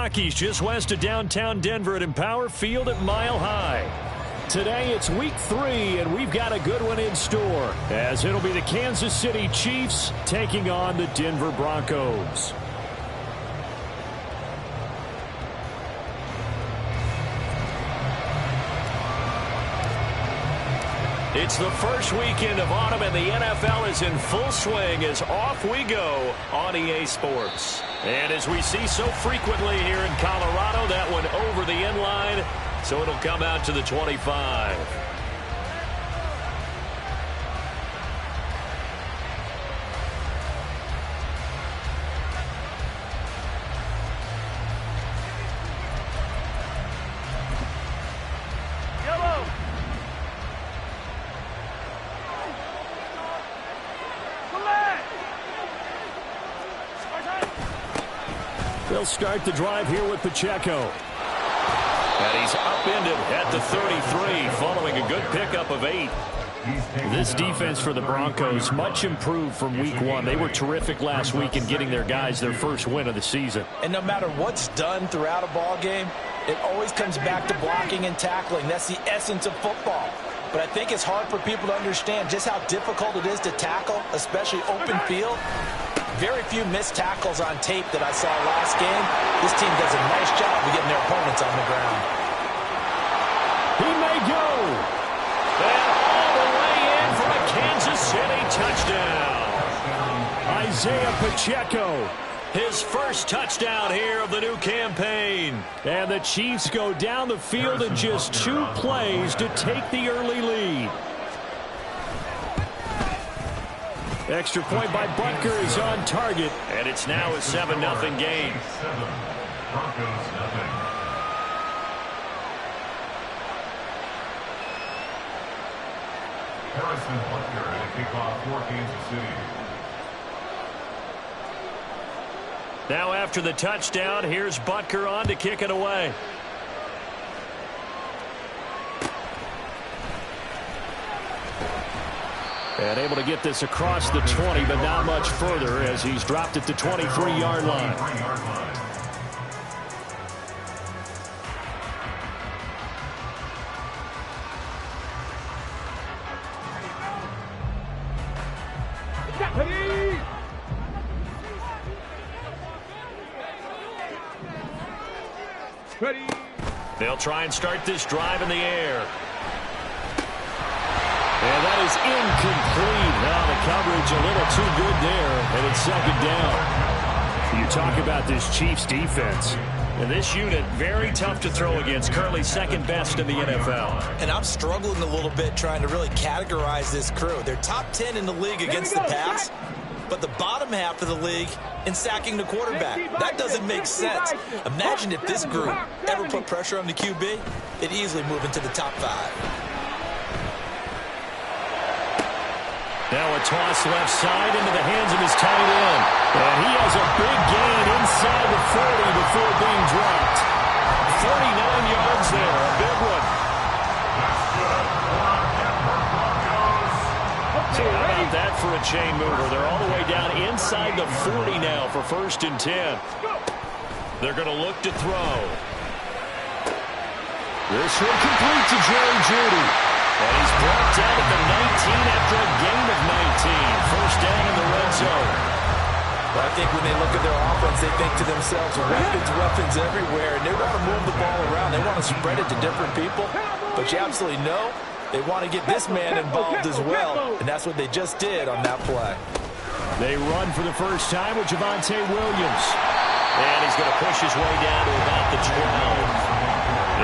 Rockies just west of downtown Denver at Empower Field at Mile High. Today it's week 3, and we've got a good one in store, as it'll be the Kansas City Chiefs taking on the Denver Broncos. It's the first weekend of autumn, and the NFL is in full swing as off we go on EA Sports. And as we see so frequently here in Colorado, that one over the end line, so it'll come out to the 25. They'll start the drive here with Pacheco. And he's upended at the 33 following a good pickup of 8. This defense for the Broncos much improved from week 1. They were terrific last week in getting their guys their first win of the season. And no matter what's done throughout a ball game, it always comes back to blocking and tackling. That's the essence of football. But I think it's hard for people to understand just how difficult it is to tackle, especially open field. Very few missed tackles on tape that I saw last game. This team does a nice job of getting their opponents on the ground. He may go. And all the way in for a Kansas City touchdown. Isaiah Pacheco, his first touchdown here of the new campaign. And the Chiefs go down the field in just 2 plays to take the early lead. Extra point by Butker is on target, and it's now a 7-0 game. Broncos nothing. Harrison Butker at a kickoff for Kansas City. Now after the touchdown, here's Butker on to kick it away. And able to get this across the 20, but not much further as he's dropped at the 23-yard line. Ready. They'll try and start this drive in the air. And that is incomplete. Now the coverage a little too good there, and it's 2nd down. You talk about this Chiefs defense. And this unit, very tough to throw against, currently 2nd best in the NFL. And I'm struggling a little bit trying to really categorize this crew. They're top 10 in the league against the pass, but the bottom half of the league in sacking the quarterback. That doesn't make sense. Imagine if this group ever put pressure on the QB, it'd easily move into the top 5. Now a toss left side into the hands of his tight end. And he has a big gain inside the 40 before being dropped. 39 yards there, a big one. So how about that for a chain mover? They're all the way down inside the 40 now for 1st and 10. They're going to look to throw. This one complete to Jerry Jeudy. And he's brought down at the 19 after a gain of 19. 1st down in the red zone. Well, I think when they look at their offense, they think to themselves, weapons everywhere, and they want to move the ball around. They want to spread it to different people. But you absolutely know they want to get this man involved as well, and that's what they just did on that play. They run for the first time with Javonte Williams. And he's going to push his way down to about the 12.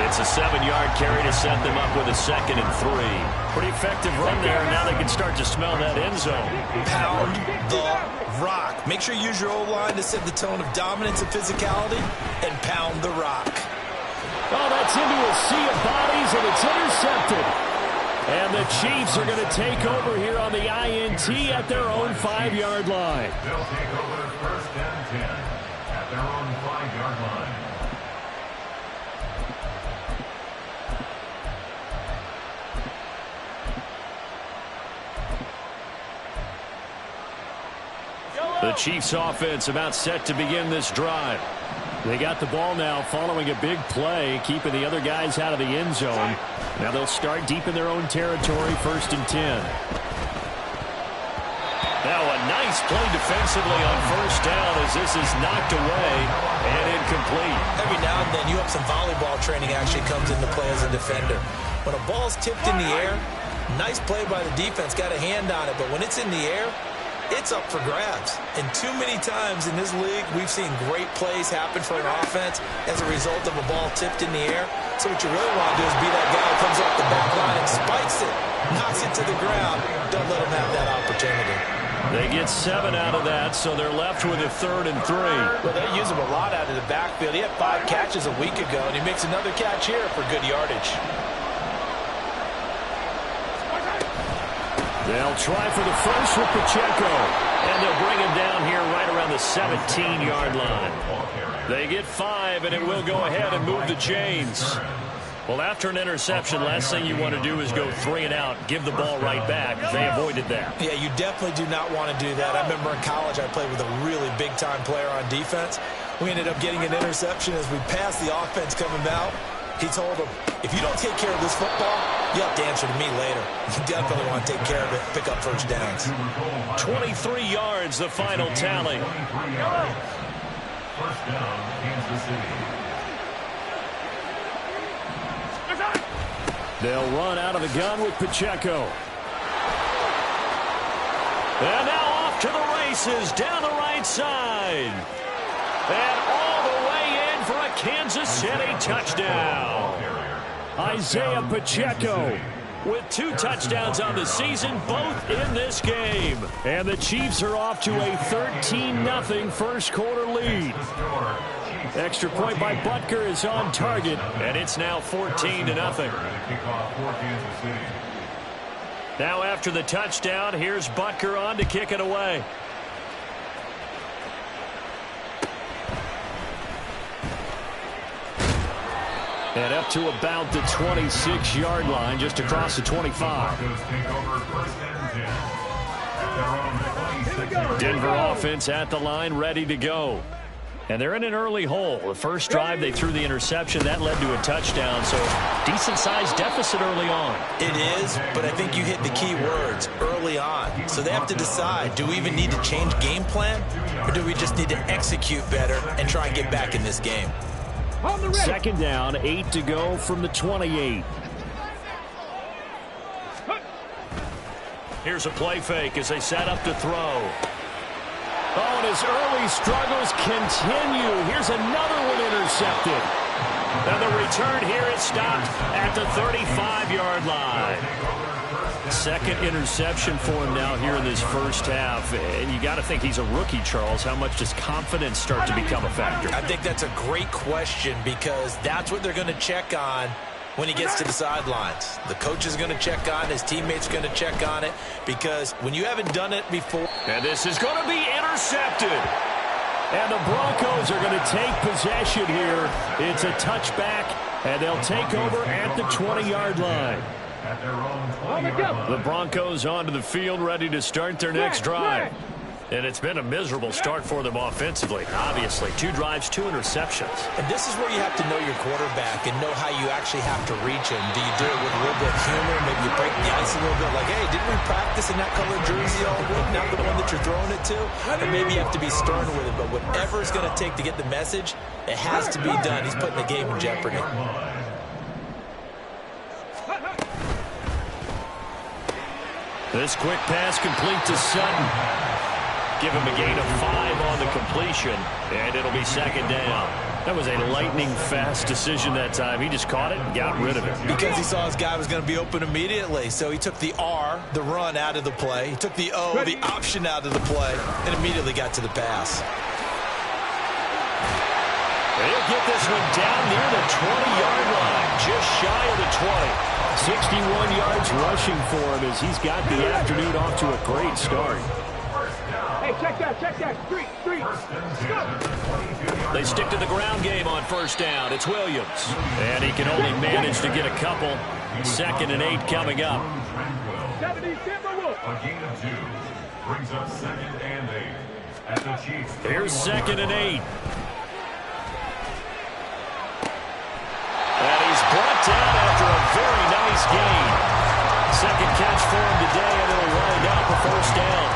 It's a 7-yard carry to set them up with a 2nd and 3. Pretty effective run there. Now they can start to smell that end zone. Pound the rock. Make sure you use your O-line to set the tone of dominance and physicality, and pound the rock. Oh, that's into a sea of bodies, and it's intercepted. And the Chiefs are going to take over here on the INT at their own 5-yard line. They'll take over 1st and 10 at their own 5-yard line. The Chiefs offense about set to begin this drive. They got the ball now following a big play, keeping the other guys out of the end zone. Now they'll start deep in their own territory, 1st and 10. Now a nice play defensively on 1st down as this is knocked away and incomplete. Every now and then you have some volleyball training actually comes into play as a defender. When a ball's tipped in the air, nice play by the defense, got a hand on it, but when it's in the air, it's up for grabs. And too many times in this league, we've seen great plays happen for an offense as a result of a ball tipped in the air. So what you really want to do is be that guy who comes off the back line and spikes it, knocks it to the ground. Don't let him have that opportunity. They get 7 out of that, so they're left with a 3rd and 3. Well, they use him a lot out of the backfield. He had 5 catches a week ago, and he makes another catch here for good yardage. They'll try for the first with Pacheco, and they'll bring him down here right around the 17-yard line. They get 5, and it will go ahead and move the chains. Well, after an interception, last thing you want to do is go 3 and out, give the ball right back. They avoided that. Yeah, you definitely do not want to do that. I remember in college I played with a really big-time player on defense. We ended up getting an interception as we passed the offense coming out. He told him, if you don't take care of this football, you have to answer to me later. You definitely want to take care of it, pick up 1st downs. 23 yards, the final tally. 1st down, Kansas City. They'll run out of the gun with Pacheco. And now off to the races down the right side. And all the way in for a Kansas City touchdown. Isaiah Pacheco with 2 touchdowns on the season, both in this game. And the Chiefs are off to a 13-0 first quarter lead. Extra point by Butker is on target, and it's now 14-0. Now after the touchdown, here's Butker on to kick it away. And up to about the 26-yard line, just across the 25. Denver offense at the line, ready to go. And they're in an early hole. The first drive, they threw the interception. That led to a touchdown, so decent-sized deficit early on. It is, but I think you hit the key words, early on. So they have to decide, do we even need to change game plan, or do we just need to execute better and try and get back in this game? 2nd down, 8 to go from the 28. Here's a play fake as they set up to throw. Oh, and his early struggles continue. Here's another one intercepted. And the return here is stopped at the 35-yard line. 2nd interception for him now here in this first half. And you got to think he's a rookie, Charles. How much does confidence start to become a factor? I think that's a great question because that's what they're going to check on when he gets to the sidelines. The coach is going to check on it. His teammates are going to check on it because when you haven't done it before. And this is going to be intercepted. And the Broncos are going to take possession here. It's a touchback, and they'll take over at the 20-yard line. The Broncos onto the field, ready to start their next drive. And it's been a miserable start for them offensively. Obviously, 2 drives, 2 interceptions. And this is where you have to know your quarterback and know how you actually have to reach him. Do you do it with a little bit of humor? Maybe you break the ice a little bit. Like, hey, didn't we practice in that colored jersey all week? Not the one that you're throwing it to? Or maybe you have to be stern with it. But whatever it's going to take to get the message, it has to be done. He's putting the game in jeopardy. This quick pass complete to Sutton. Give him a gain of 5 on the completion, and it'll be 2nd down. That was a lightning-fast decision that time. He just caught it and got rid of it. Because he saw his guy was going to be open immediately. So he took the R, the run, out of the play. He took the O, the option, out of the play, and immediately got to the pass. He'll get this one down near the 20-yard line, just shy of the 20. 61 yards rushing for him as he's got the afternoon off to a great start. Hey, check that. Three. They stick to the ground game on 1st down. It's Williams. And he can only manage to get a couple. 2nd and 8 coming up. A gain of 2 brings up 2nd and 8 at the Chiefs. Here's 2nd and 8. this gain. Second catch for him today, and it'll wind up a first down.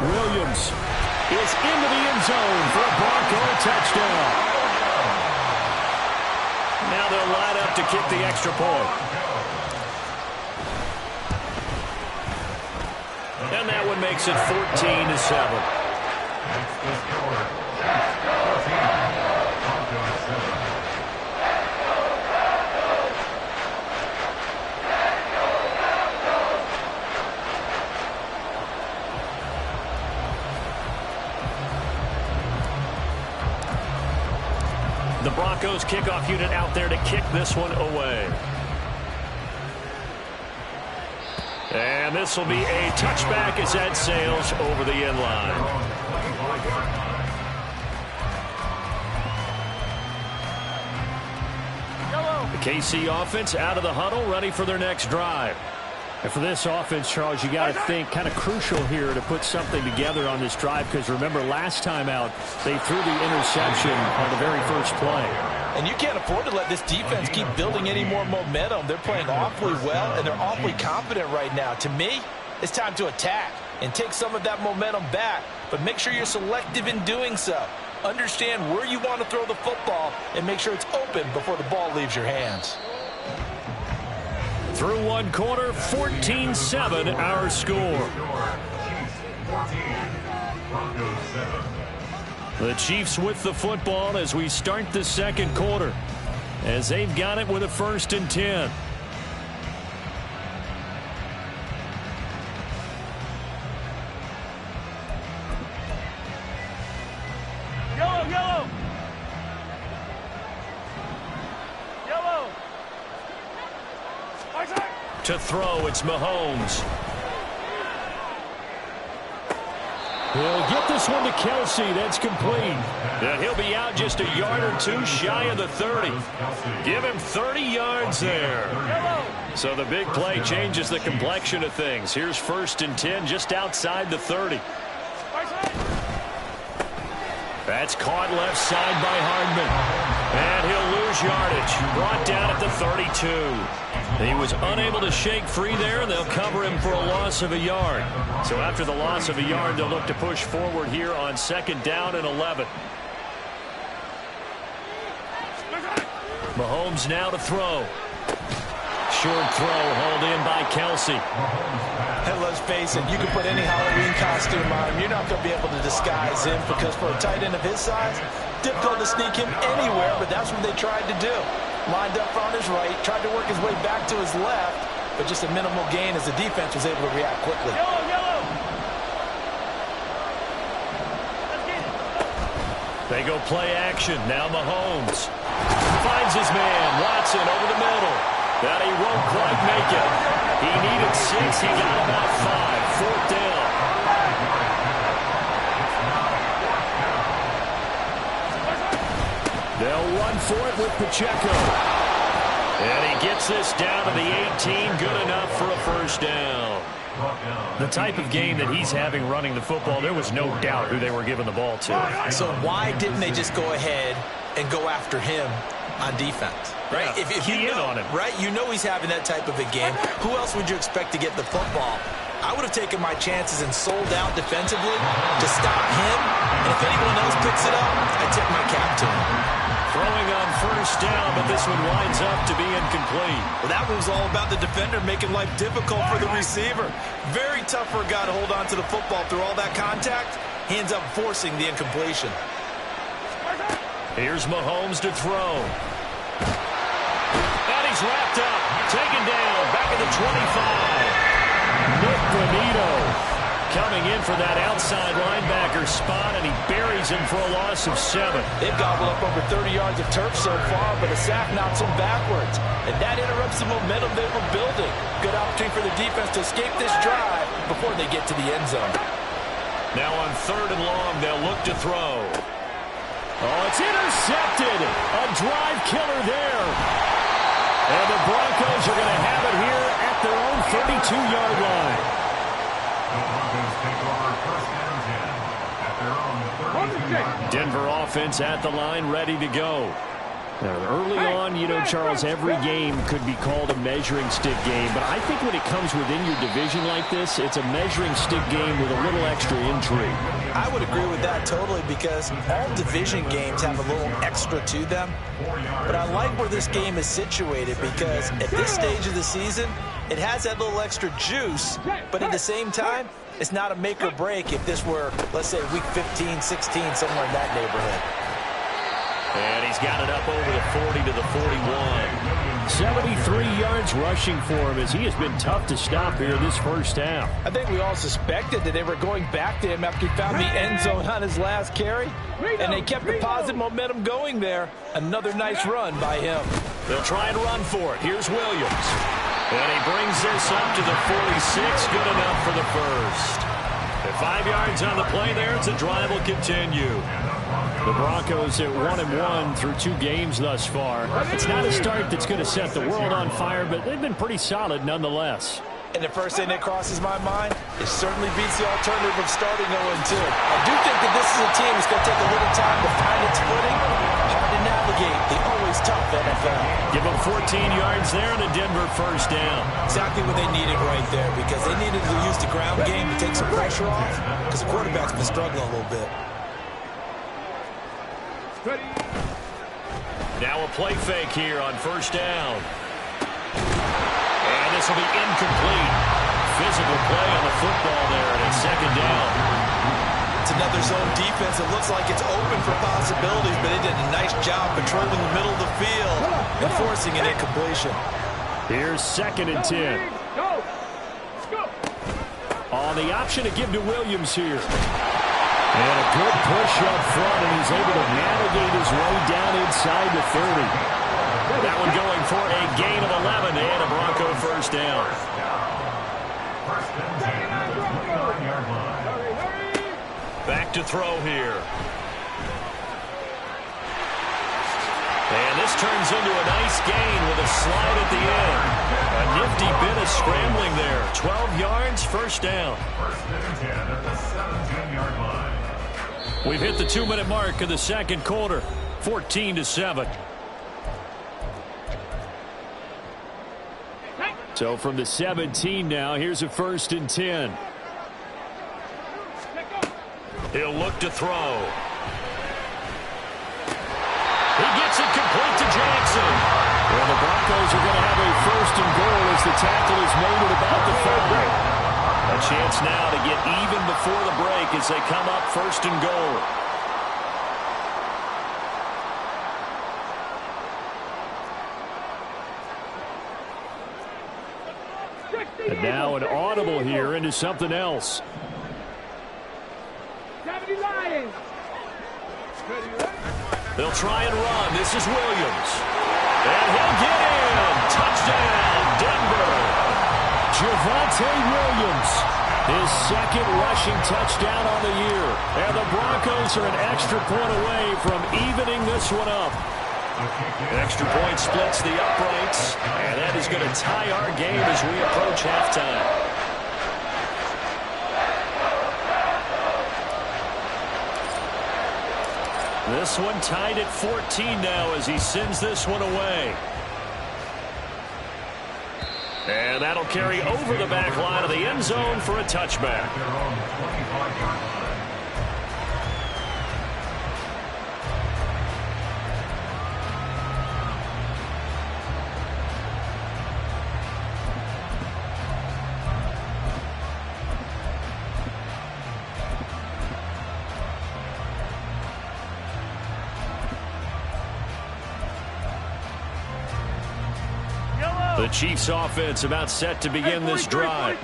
Williams is into the end zone for a Bronco touchdown. Now they'll line up to kick the extra point. And that one makes it 14-7. The Broncos kickoff unit out there to kick this one away. And this will be a touchback as that sails over the end line. The KC offense out of the huddle, ready for their next drive. And for this offense, Charles, you got to think kind of crucial here to put something together on this drive, because remember last time out they threw the interception on the very first play. And you can't afford to let this defense keep building any more momentum. They're playing awfully well, and they're awfully confident right now. To me, it's time to attack and take some of that momentum back, but make sure you're selective in doing so. Understand where you want to throw the football and make sure it's open before the ball leaves your hands. Through one quarter, 14-7 our score. The Chiefs with the football as we start the second quarter, as they've got it with a 1st and 10. Yellow, yellow. Yellow. To throw, it's Mahomes. He'll get this one to Kelsey. That's complete. And he'll be out just a yard or two shy of the 30. Give him 30 yards there. So the big play changes the complexion of things. Here's 1st and 10 just outside the 30. That's caught left side by Hardman. And he'll lose yardage. Brought down at the 32. He was unable to shake free there, and they'll cover him for a loss of a yard. So after the loss of a yard, they'll look to push forward here on 2nd down and 11. Mahomes now to throw. Short throw hauled in by Kelsey. And let's face it, you can put any Halloween costume on him. You're not going to be able to disguise him, because for a tight end of his size, difficult to sneak him anywhere, but that's what they tried to do. Lined up on his right, tried to work his way back to his left, but just a minimal gain as the defense was able to react quickly. Yellow, yellow. Let's get it. They go play action. Now Mahomes finds his man. Watson over the middle. That he won't quite make it. He needed 6. He got about 5. 4th down. They'll run for it with Pacheco. And he gets this down to the 18. Good enough for a 1st down. The type of game that he's having running the football, there was no doubt who they were giving the ball to. So why didn't they just go ahead and go after him on defense? Right? Yeah, if you know, on him. right? You know he's having that type of a game. Who else would you expect to get the football? I would have taken my chances and sold out defensively to stop him. And if anyone else picks it up, I tip my cap to him. Throwing on 1st down, but this one winds up to be incomplete. Well, that was all about the defender making life difficult for the receiver. Very tough for a guy to hold on to the football through all that contact. He ends up forcing the incompletion. Here's Mahomes to throw. And he's wrapped up. Taken down. Back at the 25. Nick Bonito coming in for that outside linebacker spot, and he buries him for a loss of 7. They've gobbled up over 30 yards of turf so far, but a sack knocks them backwards. And that interrupts the momentum they were building. Good opportunity for the defense to escape this drive before they get to the end zone. Now on 3rd and long, they'll look to throw. Oh, it's intercepted. A drive killer there. And the Broncos are going to have it here at their own 32-yard line. The Broncos take over 1st and 10 at their own 32. Denver offense at the line, ready to go. Now, early on, you know, Charles, every game could be called a measuring stick game. But I think when it comes within your division like this, it's a measuring stick game with a little extra intrigue. I would agree with that totally, because all division games have a little extra to them. But I like where this game is situated, because at this stage of the season, it has that little extra juice. But at the same time, it's not a make or break if this were, let's say, week 15, 16, somewhere in that neighborhood. And he's got it up over the 40 to the 41. 73 yards rushing for him, as he has been tough to stop here this first half. I think we all suspected that they were going back to him after he found the end zone on his last carry. And they kept the positive momentum going there. Another nice run by him. They'll try and run for it. Here's Williams. And he brings this up to the 46. Good enough for the first. At 5 yards on the play there, the drive will continue. The Broncos at 1-1 through 2 games thus far. It's not a start that's going to set the world on fire, but they've been pretty solid nonetheless. And the first thing that crosses my mind, it certainly beats the alternative of starting 0-2. I do think that this is a team that's going to take a little time to find its footing. Hard to navigate the always tough NFL. Give them 14 yards there and a Denver first down. Exactly what they needed right there, because they needed to use the ground game to take some pressure off, because the quarterback's been struggling a little bit. Now a play fake here on first down. And this will be incomplete. Physical play on the football there, and it's second down. It's another zone defense. It looks like it's open for possibilities, but they did a nice job patrolling the middle of the field and forcing an incompletion. Here's 2nd and 10. On the option to give to Williams here. And a good push up front, and he's able to navigate his way down inside the 30. That one going for a gain of 11 and a Bronco first down. Back to throw here. And this turns into a nice gain with a slide at the end. A nifty bit of scrambling there. 12 yards, first down. First and 10 at the 17-yard line. We've hit the 2-minute mark of the second quarter. 14-7. So from the 17 now, here's a 1st and 10. He'll look to throw. He gets it complete to Jackson. Well, the Broncos are going to have a 1st and goal as the tackle is made at about the 5. A chance now to get even before the break as they come up 1st and goal. And now an audible here into something else. They'll try and run. This is Williams. And he'll get in. Touchdown, Denver. Javonte Williams, his 2nd rushing touchdown on the year. And the Broncos are an extra point away from evening this one up. Extra point splits the uprights, and that is going to tie our game as we approach halftime. This one tied at 14 now as he sends this one away. And that'll carry over the back line of the end zone for a touchback. The Chiefs offense about set to begin this drive.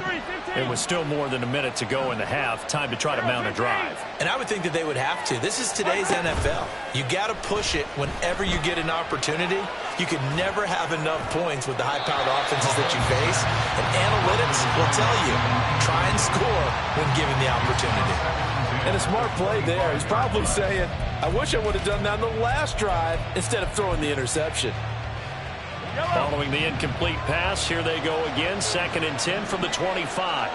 It was still more than a minute to go in the half. Time to try to mount a drive. And I would think that they would have to. This is today's NFL. You got to push it whenever you get an opportunity. You can never have enough points with the high-powered offenses that you face. And analytics will tell you, try and score when given the opportunity. And a smart play there. He's probably saying, I wish I would have done that on the last drive instead of throwing the interception. Following the incomplete pass, here they go again. 2nd and 10 from the 25.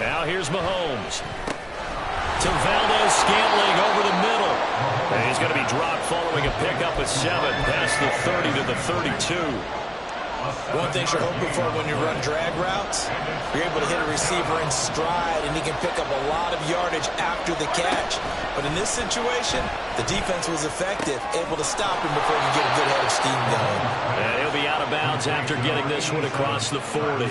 Now here's Mahomes. To Valdez-Scantling over the middle. And he's going to be dropped following a pickup of 7 past the 30 to the 32. One thing you're hoping for when you run drag routes, you're able to hit a receiver in stride, and he can pick up a lot of yardage after the catch. But in this situation, the defense was effective, able to stop him before he get a good head of steam going. And he'll be out of bounds after getting this one across the 40.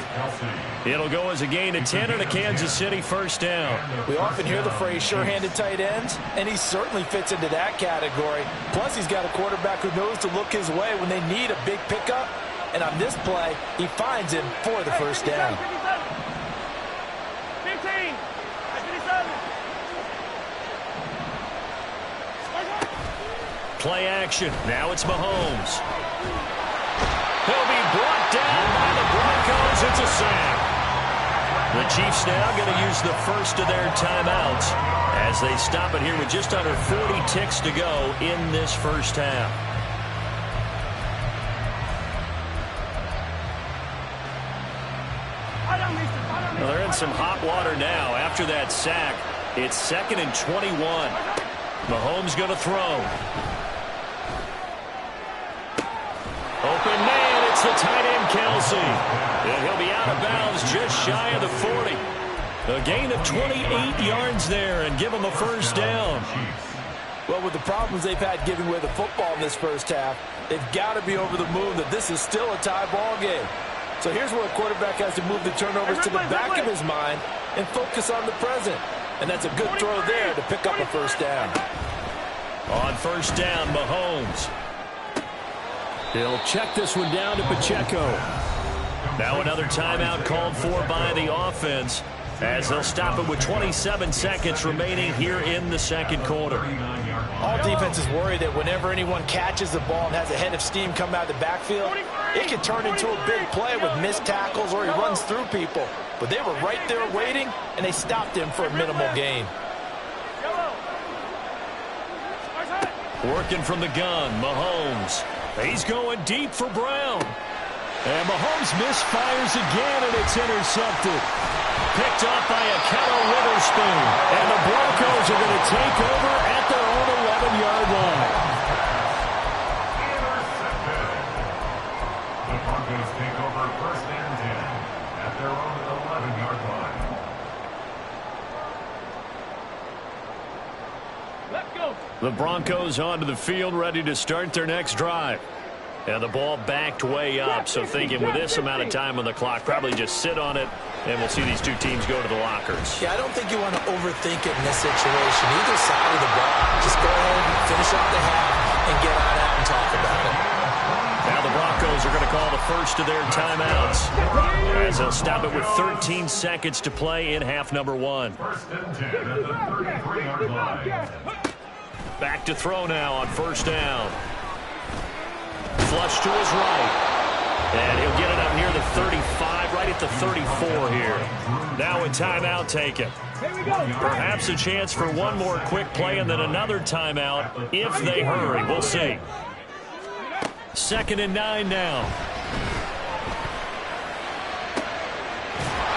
It'll go as a gain of 10 and a Kansas City first down. We often hear the phrase sure-handed tight ends, and he certainly fits into that category. Plus, he's got a quarterback who knows to look his way when they need a big pickup. And on this play, he finds him for the first down. 15. 57. Play action. Now it's Mahomes. He'll be brought down by the Broncos. It's a sack. The Chiefs now going to use the first of their timeouts as they stop it here with just under 40 ticks to go in this first half. Well, they're in some hot water now after that sack. It's 2nd and 21. Mahomes going to throw. Open man, it's the tight end Kelsey. And he'll be out of bounds just shy of the 40. A gain of 28 yards there and give him a first down. Well, with the problems they've had giving away the football in this first half, they've got to be over the moon that this is still a tie ball game. So here's where a quarterback has to move the turnovers to the back of his mind and focus on the present. And that's a good throw there to pick up a first down. On first down, Mahomes. He'll check this one down to Pacheco. Now another timeout called for by the offense as they'll stop it with 27 seconds remaining here in the second quarter. All defenses worry that whenever anyone catches the ball and has a head of steam come out of the backfield, it can turn into a big play with missed tackles or he runs through people. But they were right there waiting, and they stopped him for a minimal gain. Working from the gun, Mahomes. He's going deep for Brown. And Mahomes misfires again, and it's intercepted. Picked up by Akello Witherspoon. And the Broncos are going to take over at their own 11-yard line. The Broncos take over 1st and 10 at their own 11-yard line. Let's go. The Broncos onto the field, ready to start their next drive. And the ball backed way up, so thinking with this amount of time on the clock, probably just sit on it, and we'll see these two teams go to the lockers. Yeah, I don't think you want to overthink it in this situation. Either side of the ball, just go ahead, finish off the half, and get on out and talk about it. Now the Broncos are going to call the first of their timeouts as they'll stop it with 13 seconds to play in half number 1. 1st and 10 at the 33-yard line. Back to throw now on first down. Flush to his right. And he'll get it up near the 35, right at the 34 here. Now a timeout taken. Perhaps a chance for one more quick play and then another timeout if they hurry. We'll see. 2nd and 9 now.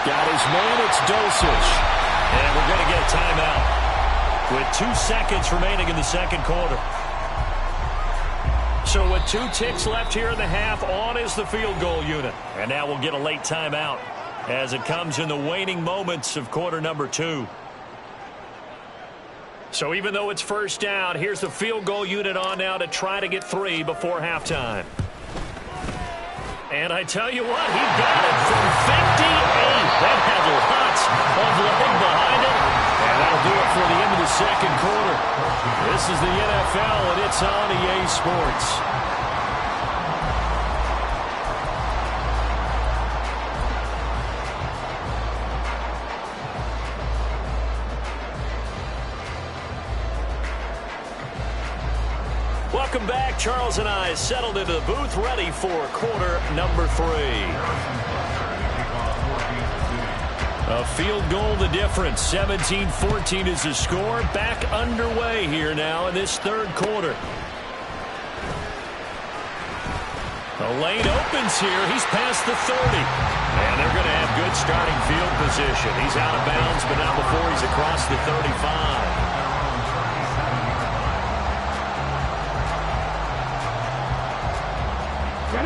Got his man, it's Dosich. And we're going to get a timeout with 2 seconds remaining in the second quarter. So with 2 ticks left here in the half, on is the field goal unit. And now we'll get a late timeout as it comes in the waning moments of quarter number 2. So even though it's first down, here's the field goal unit on now to try to get 3 before halftime. And I tell you what, he got it from 58. That had lots of leg behind it. And that'll do it for the end of the second quarter. This is the NFL, and it's on EA Sports. Welcome back. Charles and I settled into the booth, ready for quarter number 3. A field goal the difference. 17-14 is the score. Back underway here now in this third quarter. The lane opens here. He's past the 30. And they're going to have good starting field position. He's out of bounds, but not before he's across the 35.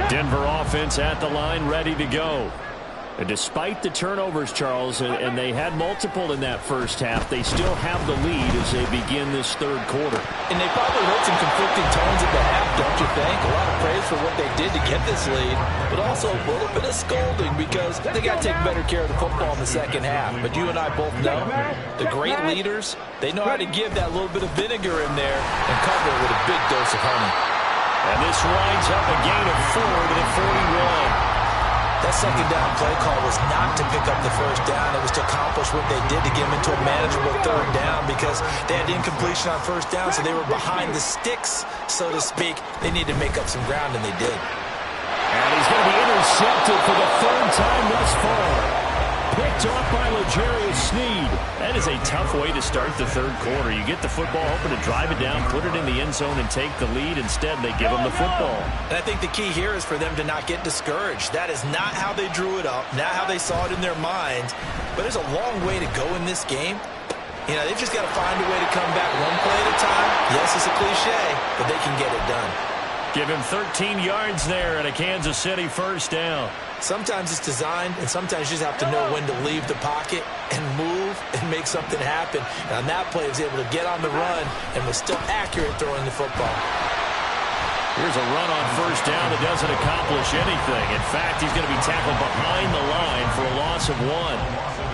Denver offense at the line, ready to go. And despite the turnovers, Charles, and they had multiple in that first half, they still have the lead as they begin this third quarter. And they probably heard some conflicting tones at the half, don't you think? A lot of praise for what they did to get this lead, but also a little bit of scolding because they got to take better care of the football in the second half. But you and I both know the great leaders, they know how to give that little bit of vinegar in there and cover it with a big dose of honey. And this winds up a gain of 4 to the 41. That second down play call was not to pick up the first down. It was to accomplish what they did to get them into a manageable third down because they had incompletion on first down, so they were behind the sticks, so to speak. They needed to make up some ground, and they did. And he's going to be intercepted for the third time thus far. Picked off by L'Jarius Sneed. That is a tough way to start the third quarter. You get the football, hoping to drive it down, put it in the end zone, and take the lead. Instead, they give them the football. And I think the key here is for them to not get discouraged. That is not how they drew it up, not how they saw it in their minds. But there's a long way to go in this game. You know, they've just got to find a way to come back one play at a time. Yes, it's a cliche, but they can get it done. Give him 13 yards there and a Kansas City first down. Sometimes it's designed, and sometimes you just have to know when to leave the pocket and move and make something happen. And on that play, he was able to get on the run and was still accurate throwing the football. Here's a run on first down that doesn't accomplish anything. In fact, he's going to be tackled behind the line for a loss of 1.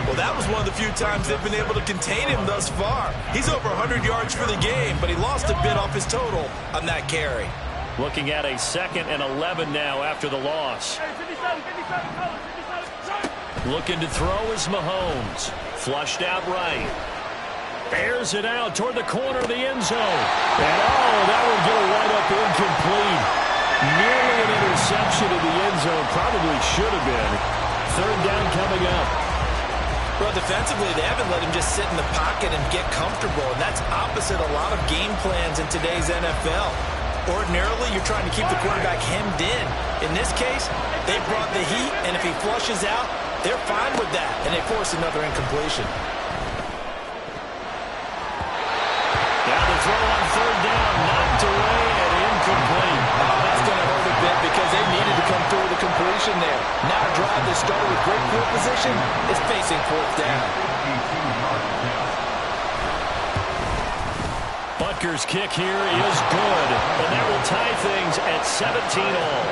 Well, that was one of the few times they've been able to contain him thus far. He's over 100 yards for the game, but he lost a bit off his total on that carry. Looking at a 2nd and 11 now after the loss. Looking to throw is Mahomes. Flushed out right. Airs it out toward the corner of the end zone. And that would go right up incomplete. Nearly an interception in the end zone. Probably should have been. Third down coming up. Well, defensively, they haven't let him just sit in the pocket and get comfortable. And that's opposite a lot of game plans in today's NFL. Ordinarily, you're trying to keep the quarterback hemmed in. In this case, they brought the heat, and if he flushes out, they're fine with that, and they force another incompletion. Now the throw on third down, knocked away and incomplete. That's going to hurt a bit because they needed to come through the completion there. Now a drive that started with great field position is facing fourth down. Butker's kick here is good, and that will tie things at 17-all.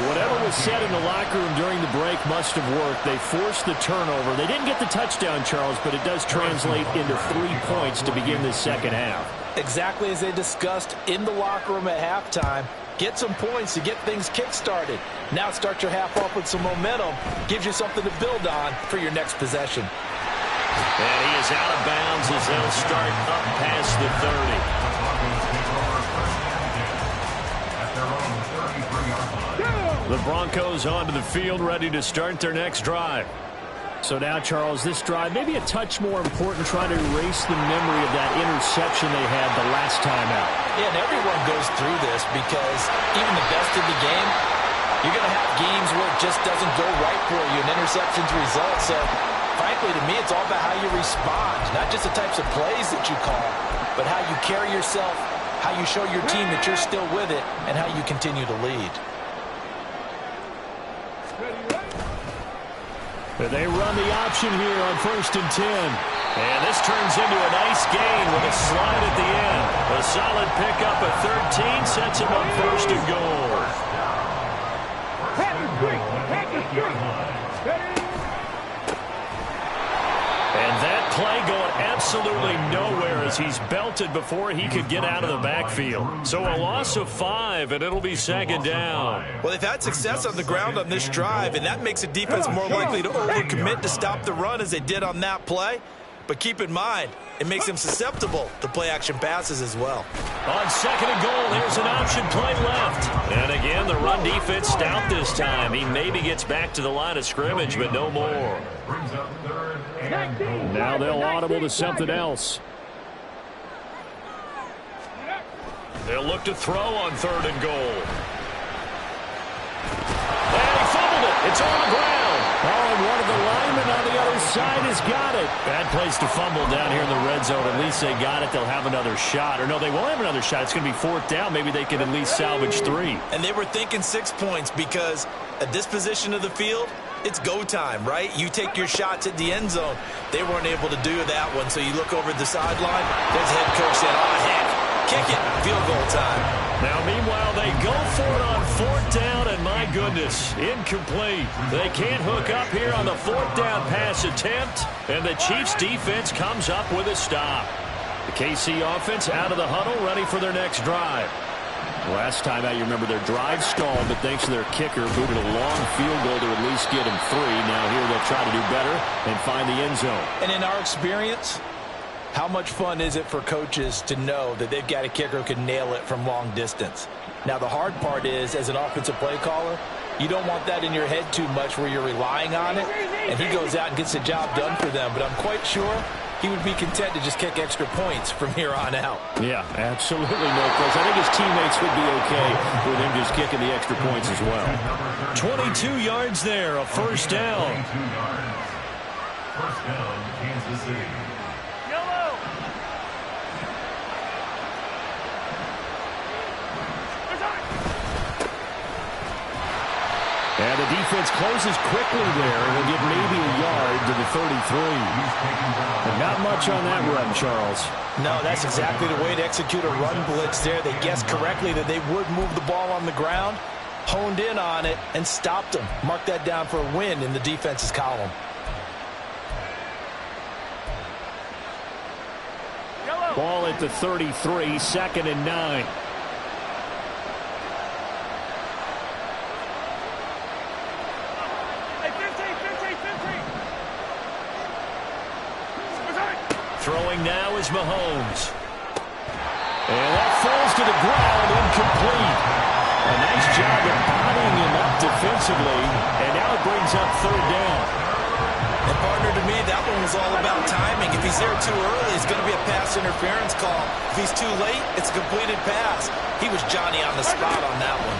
Whatever was said in the locker room during the break must have worked. They forced the turnover. They didn't get the touchdown, Charles, but it does translate into 3 points to begin this second half. Exactly as they discussed in the locker room at halftime. Get some points to get things kick-started. Now start your half off with some momentum. Gives you something to build on for your next possession. And he is out of bounds as they'll start up past the 30. The Broncos onto the field, ready to start their next drive. So now, Charles, this drive may be a touch more important, trying to erase the memory of that interception they had the last time out. Yeah, and everyone goes through this because even the best in the game, you're going to have games where it just doesn't go right for you, and interceptions result. So, frankly, to me, it's all about how you respond, not just the types of plays that you call, but how you carry yourself, how you show your team that you're still with it, and how you continue to lead. They run the option here on 1st and 10. And this turns into a nice gain with a slide at the end. A solid pickup at 13 sets him up 1st and goal. And that play going absolutely nowhere as he's belted before he could get out of the backfield. So a loss of 5, and it'll be 2nd down. Well, they've had success on the ground on this drive, and that makes a defense more likely to overcommit to stop the run as they did on that play. But keep in mind, it makes them susceptible to play-action passes as well. On 2nd and goal, here's an option play left. And again, the run defense stout this time. He maybe gets back to the line of scrimmage, but no more. Now they'll audible to something else. They'll look to throw on 3rd and goal. And he fumbled it. It's on the ground. Oh, and one of the linemen on the other side has got it. Bad place to fumble down here in the red zone. At least they got it. They'll have another shot. Or no, they won't have another shot. It's going to be 4th down. Maybe they can at least salvage 3. And they were thinking 6 points because at this position of the field, it's go time, right? You take your shots at the end zone. They weren't able to do that one. So you look over at the sideline. There's the head coach saying, oh, heck, kick it. Field goal time. Now, meanwhile, they go for it on 4th down, and my goodness, incomplete. They can't hook up here on the 4th down pass attempt, and the Chiefs' defense comes up with a stop. The KC offense out of the huddle, ready for their next drive. Last time out, you remember their drive stalled, but thanks to their kicker, booted a long field goal to at least get them 3. Now here they'll try to do better and find the end zone. And in our experience, how much fun is it for coaches to know that they've got a kicker who can nail it from long distance? Now, the hard part is, as an offensive play caller, you don't want that in your head too much where you're relying on it, and he goes out and gets the job done for them. But I'm quite sure he would be content to just kick extra points from here on out. Yeah, absolutely no question. I think his teammates would be okay with him just kicking the extra points as well. 22 yards there, a 1st down. 22 yards. 1st down, Kansas City. And the defense closes quickly there. We'll get maybe a yard to the 33. And not much on that run, Charles. No, that's exactly the way to execute a run blitz there. They guessed correctly that they would move the ball on the ground, honed in on it, and stopped them. Mark that down for a win in the defense's column. Ball at the 33, 2nd and 9. Throwing now is Mahomes. And that falls to the ground, incomplete. A nice job of bodying him up defensively, and now it brings up 3rd down. And partner, to me, that one was all about timing. If he's there too early, it's going to be a pass interference call. If he's too late, it's a completed pass. He was Johnny on the spot on that one.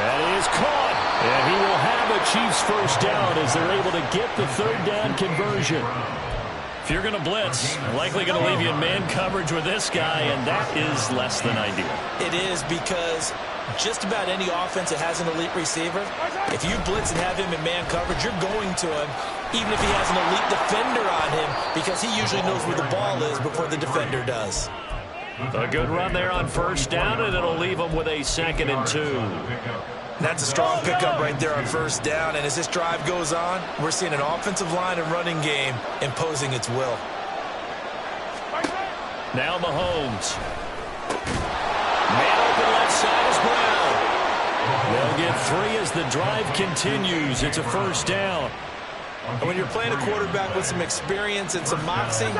That is caught. And he will have a Chiefs 1st down as they're able to get the 3rd down conversion. If you're going to blitz, likely going to leave you in man coverage with this guy, and that is less than ideal. It is, because just about any offense that has an elite receiver, if you blitz and have him in man coverage, you're going to him, even if he has an elite defender on him, because he usually knows where the ball is before the defender does. A good run there on 1st down, and it'll leave him with a 2nd and 2. That's a strong pickup right there on 1st down, and as this drive goes on, we're seeing an offensive line and running game imposing its will. Now Mahomes. Man open left side is Brown. They'll get 3 as the drive continues. It's a 1st down. And when you're playing a quarterback with some experience and some moxie,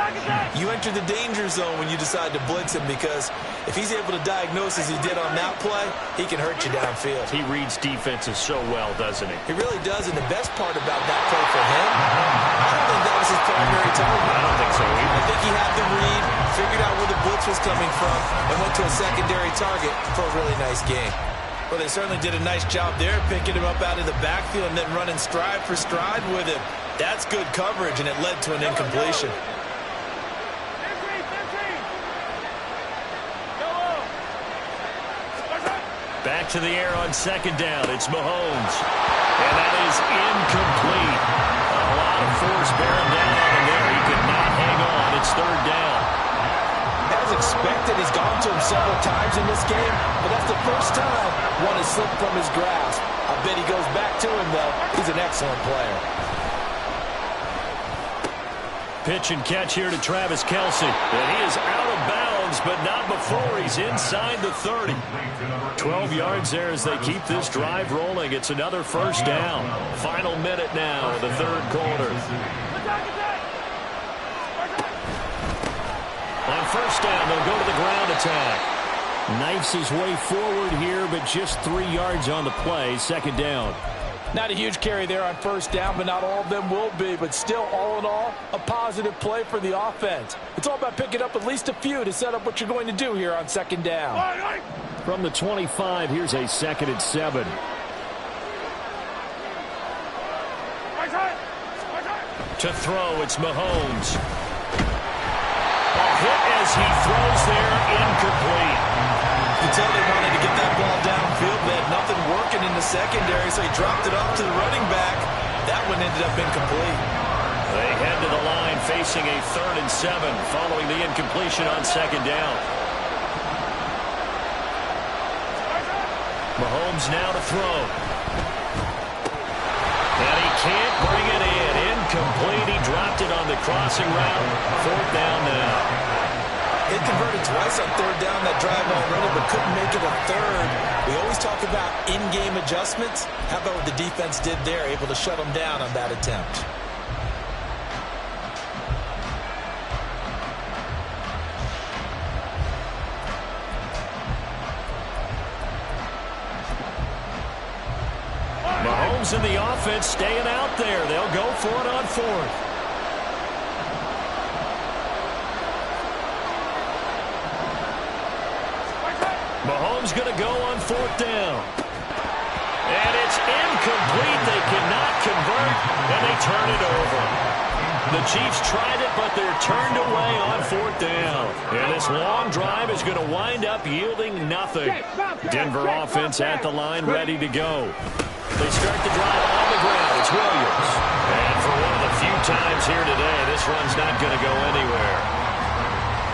you enter the danger zone when you decide to blitz him, because if he's able to diagnose as he did on that play, he can hurt you downfield. He reads defenses so well, doesn't he? He really does, and the best part about that play for him, I don't think that was his primary target. I don't think so either. I think he had the read, figured out where the blitz was coming from, and went to a secondary target for a really nice game. Well, they certainly did a nice job there, picking him up out of the backfield and then running stride for stride with him. That's good coverage, and it led to an incompletion. Back to the air on 2nd down. It's Mahomes. And that is incomplete. A lot of force bearing down on him there. He could not hang on. It's 3rd down. As expected, he's gone to him several times in this game, but that's the first time one has slipped from his grasp. I bet he goes back to him, though. He's an excellent player. Pitch and catch here to Travis Kelce. And he is out of bounds, but not before he's inside the 30. 12 yards there as they keep this drive rolling. It's another 1st down. Final minute now of the 3rd quarter. On 1st down, they'll go to the ground attack. Knifes his way forward here, but just 3 yards on the play. 2nd down. Not a huge carry there on 1st down, but not all of them will be. But still, all in all, a positive play for the offense. It's all about picking up at least a few to set up what you're going to do here on 2nd down. From the 25, here's a 2nd and 7. To throw, it's Mahomes. A hit as he throws there, incomplete. You can tell they wanted to get that ball downfield. They had nothing working in the secondary, so he dropped it up to the running back. That one ended up incomplete. They head to the line facing a 3rd and 7 following the incompletion on 2nd down. Mahomes now to throw. And he can't bring it in. Incomplete. He dropped it on the crossing route. 4th down now. They converted twice on 3rd down that drive already, but couldn't make it a 3rd. We always talk about in-game adjustments. How about what the defense did there, able to shut them down on that attempt? Mahomes and the offense staying out there. They'll go for it on 4th. Mahomes going to go on 4th down. And it's incomplete. They cannot convert, and they turn it over. The Chiefs tried it, but they're turned away on 4th down. And this long drive is going to wind up yielding nothing. Denver offense at the line, ready to go. They start the drive on the ground. It's Williams. And for one of the few times here today, this run's not going to go anywhere.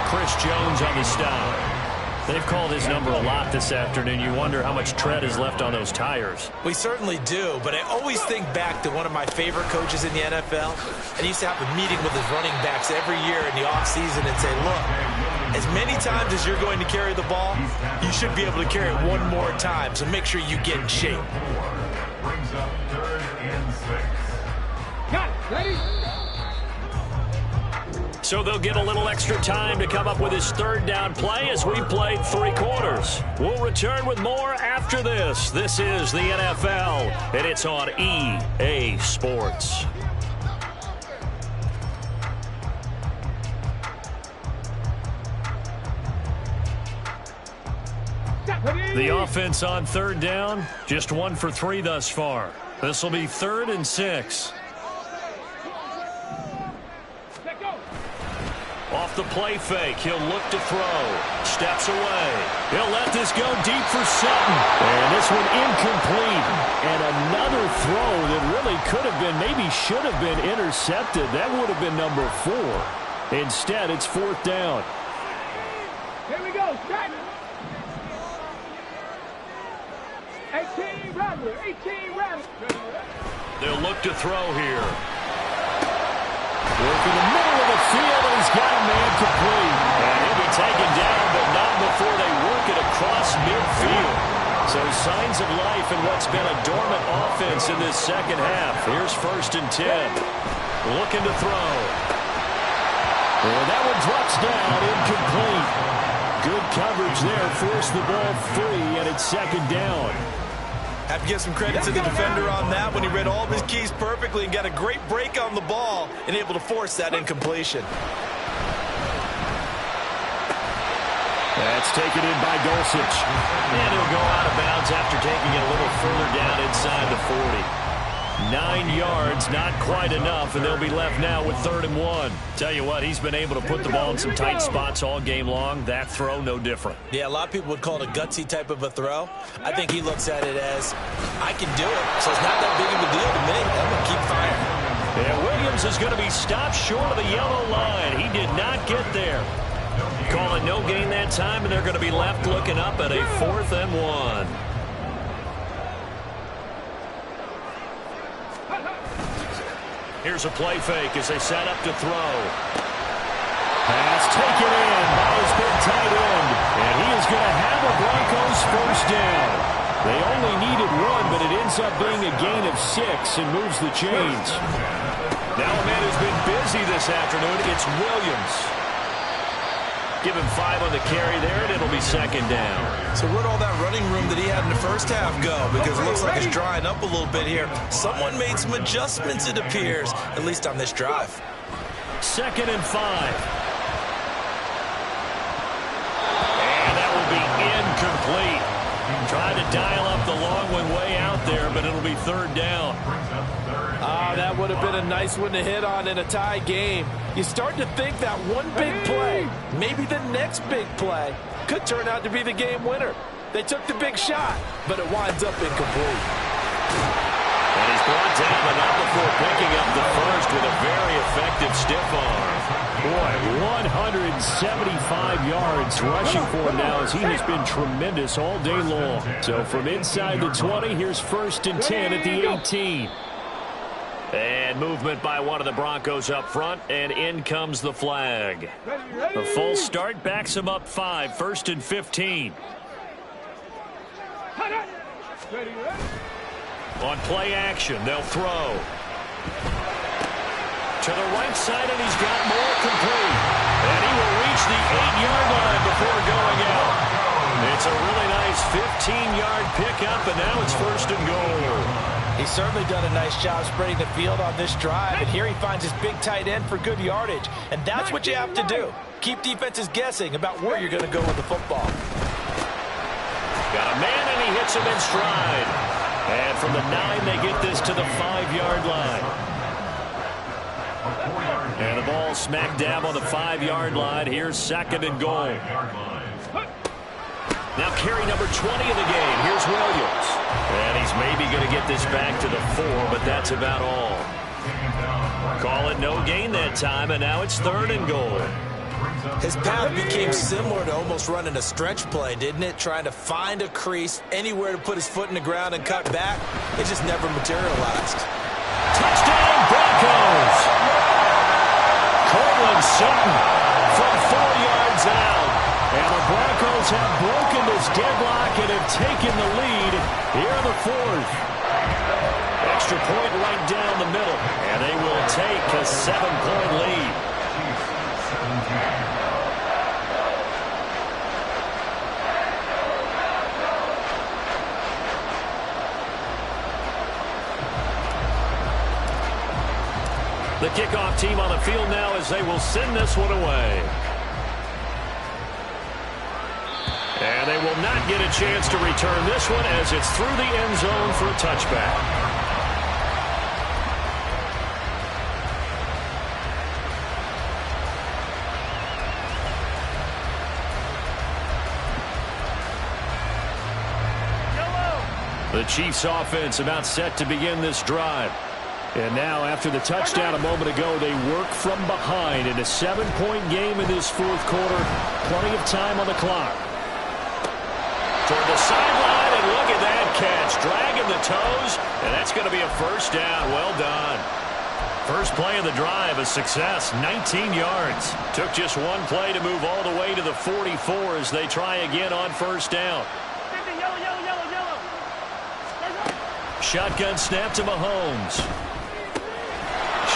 Chris Jones on the stop. They've called his number a lot this afternoon. You wonder how much tread is left on those tires. We certainly do, but I always think back to one of my favorite coaches in the NFL. And he used to have a meeting with his running backs every year in the offseason and say, look, as many times as you're going to carry the ball, you should be able to carry it one more time, so make sure you get in shape. Brings up 3rd and 6. Got it. Ready? So they'll get a little extra time to come up with his 3rd down play as we played 3 quarters. We'll return with more after this. This is the NFL, and it's on EA Sports. The offense on 3rd down, just 1 for 3 thus far. This will be 3rd and 6. Off the play fake, he'll look to throw. Steps away. He'll let this go deep for Sutton. And this one incomplete. And another throw that really could have been, maybe should have been intercepted. That would have been number 4. Instead, it's 4th down. Here we go. Start. 18 Rattler. 18 Rattler. They'll look to throw here. Work in the middle of the field, and he's got a man complete. And he'll be taken down, but not before they work it across midfield. So signs of life in what's been a dormant offense in this second half. Here's 1st and 10. Looking to throw. And that one drops down, incomplete. Good coverage there, forced the ball free, and it's 2nd down. Have to give some credit to the defender on that when he read all of his keys perfectly and got a great break on the ball and able to force that incompletion. That's taken in by Dulcich. And he'll go out of bounds after taking it a little further down inside the 40. 9 yards, not quite enough, and they'll be left now with 3rd and 1. Tell you what, he's been able to put the ball in some tight spots all game long. That throw, no different. Yeah, a lot of people would call it a gutsy type of a throw. I think he looks at it as, I can do it, so it's not that big of a deal to me. I'm going to keep firing. And Williams is going to be stopped short of the yellow line. He did not get there. Calling no gain that time, and they're going to be left looking up at a 4th and 1. Here's a play fake as they set up to throw. Pass taken in by his big tight end. And he is going to have a Broncos 1st down. They only needed 1, but it ends up being a gain of 6 and moves the chains. Now a man who's been busy this afternoon, it's Williams. Give him 5 on the carry there, and it'll be 2nd down. So where'd all that running room that he had in the first half go? Because it looks like it's drying up a little bit here. Someone made some adjustments, it appears, at least on this drive. 2nd and 5. And that will be incomplete. Trying to dial up the long one way out there, but it'll be third down. That would have been a nice one to hit on in a tie game. You start to think that one big play, maybe the next big play, could turn out to be the game winner. They took the big shot, but it winds up incomplete. And he's brought down, but not before picking up the first with a very effective stiff arm. Boy, 175 yards rushing for him now as he has been tremendous all day long. So from inside the 20, here's 1st and 10 at the 18. And movement by one of the Broncos up front, and in comes the flag. The full start backs him up 5, 1st and 15. On play action, they'll throw. To the right side, and he's got more complete. And he will reach the 8-yard line before going out. It's a really nice 15-yard pickup, and now it's 1st and goal. He's certainly done a nice job spreading the field on this drive, and here he finds his big tight end for good yardage. And that's what you have to do. Keep defenses guessing about where you're going to go with the football. Got a man, and he hits him in stride. And from the 9, they get this to the 5-yard line. And the ball smack dab on the 5-yard line. Here's 2nd and goal. Now carry number 20 in the game. Here's Williams. And he's maybe going to get this back to the 4, but that's about all. Call it no gain that time, and now it's 3rd and goal. His path became similar to almost running a stretch play, didn't it? Trying to find a crease, anywhere to put his foot in the ground and cut back. It just never materialized. Touchdown, Broncos! Cortland Sutton from 4 yards out. And the Broncos have broken this deadlock and have taken the lead here in the 4th. Extra point right down the middle. And they will take a 7-point lead. The kickoff team on the field now as they will send this one away. And they will not get a chance to return this one as it's through the end zone for a touchback. The Chiefs offense about set to begin this drive. And now after the touchdown a moment ago, they work from behind in a 7-point game in this 4th quarter. Plenty of time on the clock. Toward the sideline, and look at that catch. Dragging the toes, and that's going to be a 1st down. Well done. First play of the drive, a success, 19 yards. Took just one play to move all the way to the 44 as they try again on 1st down. Shotgun snap to Mahomes.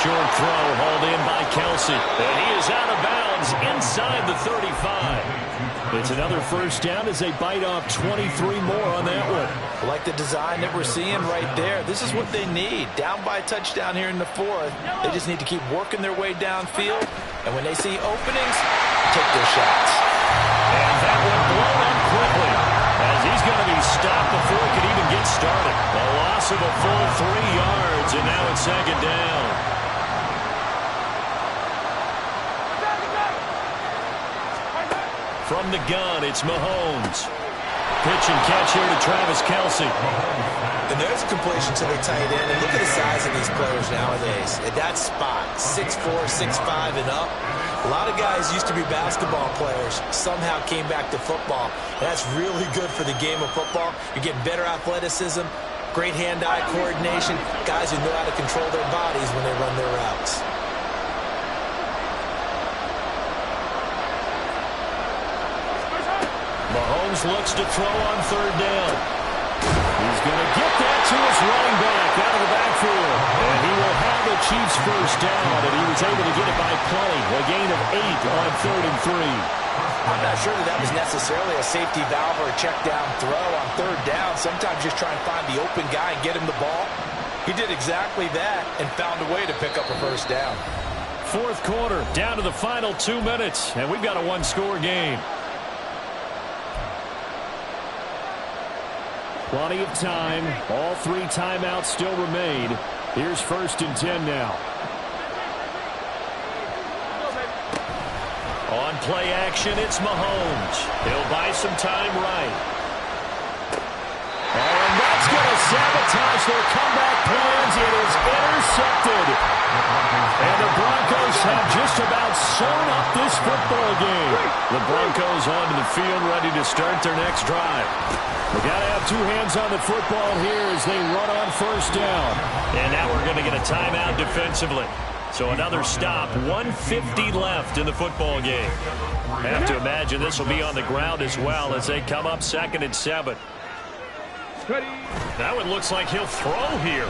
Short throw hauled in by Kelsey. And he is out of bounds inside the 35. It's another 1st down as they bite off 23 more on that one. Like the design that we're seeing right there. This is what they need. Down by a touchdown here in the 4th. They just need to keep working their way downfield. And when they see openings, take their shots. And that one blown up quickly as he's going to be stopped before he can even get started. A loss of a full 3 yards, and now it's 2nd down. From the gun, it's Mahomes. Pitch and catch here to Travis Kelsey. And there's a completion to the tight end. And look at the size of these players nowadays. At that spot, 6'4", 6'5", and up. A lot of guys used to be basketball players, somehow came back to football. And that's really good for the game of football. You're getting better athleticism, great hand-eye coordination, guys who know how to control their bodies when they run their routes. Mahomes looks to throw on 3rd down. He's going to get that to his running back out of the backfield. And he will have the Chiefs 1st down, and he was able to get it by play. A gain of 8 on 3rd and 3. I'm not sure that was necessarily a safety valve or a check down throw on 3rd down. Sometimes just try and find the open guy and get him the ball. He did exactly that and found a way to pick up a 1st down. 4th quarter, down to the final 2 minutes, and we've got a 1-score game. Plenty of time. All 3 timeouts still remain. Here's 1st and 10 now. On play action, it's Mahomes. He'll buy some time right. Oh, and that's going to sabotage their comeback plans. It is intercepted. And the Broncos have just about sewn up this football game. The Broncos onto the field, ready to start their next drive. We got to have 2 hands on the football here as they run on 1st down. And now we're going to get a timeout defensively. So another stop, 1:50 left in the football game. I have to imagine this will be on the ground as well as they come up 2nd and 7. Now it looks like he'll throw here.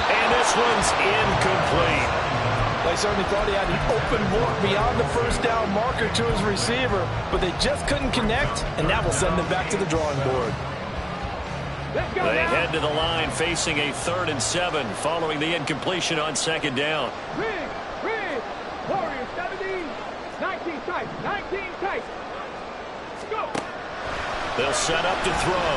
And this one's incomplete. They certainly thought he had an open look beyond the 1st down marker to his receiver, but they just couldn't connect, and that will send them back to the drawing board. They head to the line facing a 3rd and 7 following the incompletion on 2nd down. Warriors 17, 19 tight, 19 tight. Go. They'll set up to throw.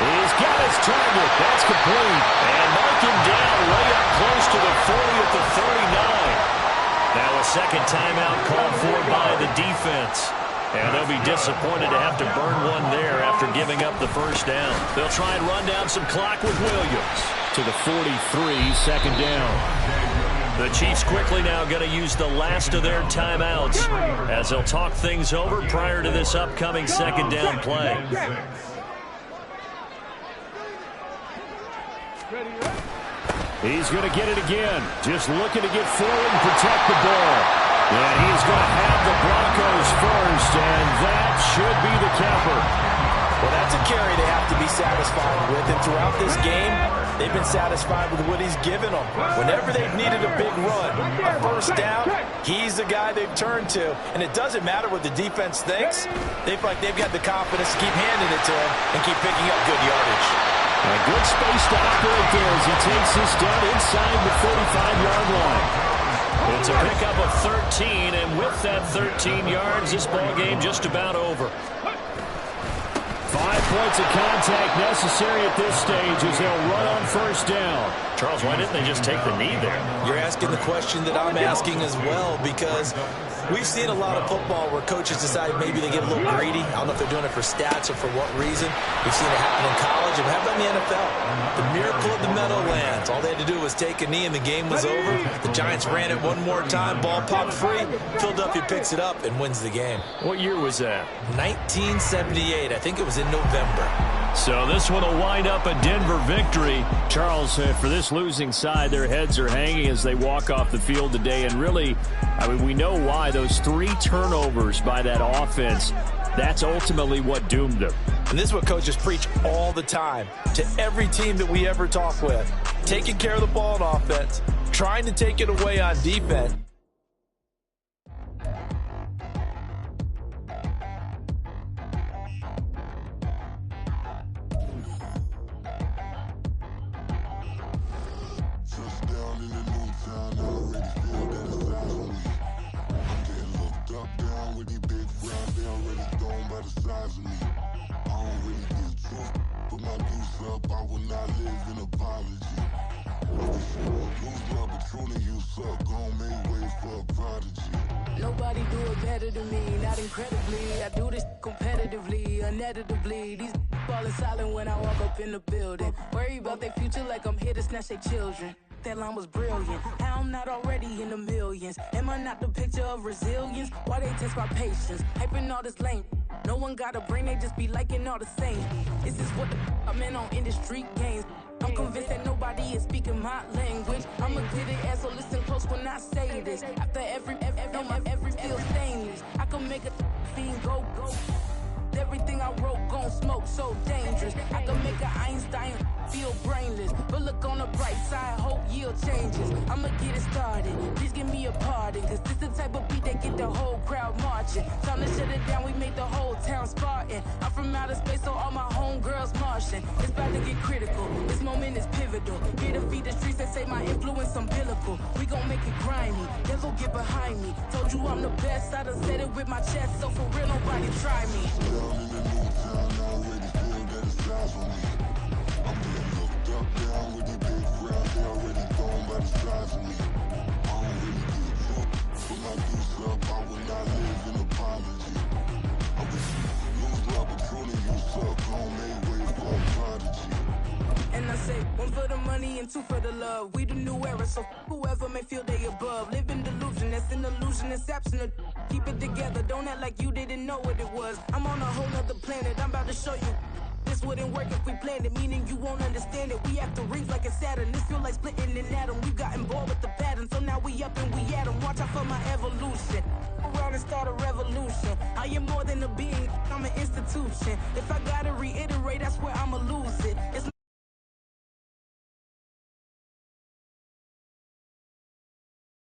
He's got his target. That's complete. And mark him down way up close to the 40 at the 39. Now a 2nd timeout called for by the defense. And they'll be disappointed to have to burn one there after giving up the 1st down. They'll try and run down some clock with Williams. To the 43, 2nd down. The Chiefs quickly now going to use the last of their timeouts as they'll talk things over prior to this upcoming 2nd down play. He's going to get it again. Just looking to get forward and protect the ball. And he's going to have the Broncos first, and that should be the capper. Well, that's a carry they have to be satisfied with, and throughout this game, they've been satisfied with what he's given them. Whenever they've needed a big run, a 1st down, he's the guy they've turned to. And it doesn't matter what the defense thinks. They've got the confidence to keep handing it to him and keep picking up good yardage. A good space to operate there as he takes this down inside the 45-yard line. It's a pickup of 13, and with that 13 yards, this ball game just about over. 5 points of contact necessary at this stage as they'll run on 1st down. Charles, why didn't they just take the knee there? You're asking the question that I'm asking as well, because we've seen a lot of football where coaches decide maybe they get a little greedy. I don't know if they're doing it for stats or for what reason. We've seen it happen in college and have done in the NFL. The miracle of the Meadowlands. All they had to do was take a knee and the game was over. The Giants ran it one more time. Ball popped free. Philadelphia picks it up and wins the game. What year was that? 1978. I think it was in November. So this one will wind up a Denver victory. Charles, for this losing side, their heads are hanging as they walk off the field today. And really, I mean, we know why. Those 3 turnovers by that offense, that's ultimately what doomed them. And this is what coaches preach all the time to every team that we ever talk with. Taking care of the ball on offense, trying to take it away on defense. Nobody do it better than me, not incredibly. I do this competitively, uneditably. These falling silent when I walk up in the building. Worry about their future like I'm here to snatch their children. That line was brilliant. How I'm not already in the millions. Am I not the picture of resilience? Why they test my patience? Hyping all this lame. No one got a brain, they just be liking all the same. This is what the I'm in on industry games. I'm convinced that nobody is speaking my language. I'ma get it, so listen close when I say this. After every feel stainless. I can make a fiend go. Everything I wrote gon' smoke, so dangerous. I can make an Einstein feel brainless. But look on the bright side, hope yield changes. I'ma get it started, please give me a pardon. Cause this the type of beat that get the whole crowd marching. Time to shut it down, we made the whole town Spartan. I'm from outer space, so all my homegirls Martian. It's about to get critical, this moment is pivotal. Here to feed the streets that say my influence umbilical. We gon' make it grimy, never get behind me. Told you I'm the best, I done said it with my chest, so for real, nobody try me. Down in the new town, I already feel that it's eyes on me. I'm getting looked up, down with the big crowd, they already gone by the size of me. I don't really give a fuck, put my goose up, I will not live in apology. I wish you lose the opportunity, you suck, gon' make way for a prodigy. And I say, one for the money and two for the love. We the new era, so whoever may feel they above. Live in delusion, that's an illusion, it's absent. Keep it together, don't act like you didn't know what it was. I'm on a whole nother planet, I'm about to show you. This wouldn't work if we planned it, meaning you won't understand it. We have to rings like a Saturn, this feel like splitting an atom. We got involved with the pattern, so now we up and we at 'em. Watch out for my evolution. Around and start a revolution. I am more than a being, I'm an institution. If I gotta reiterate, that's where I'ma lose it. It's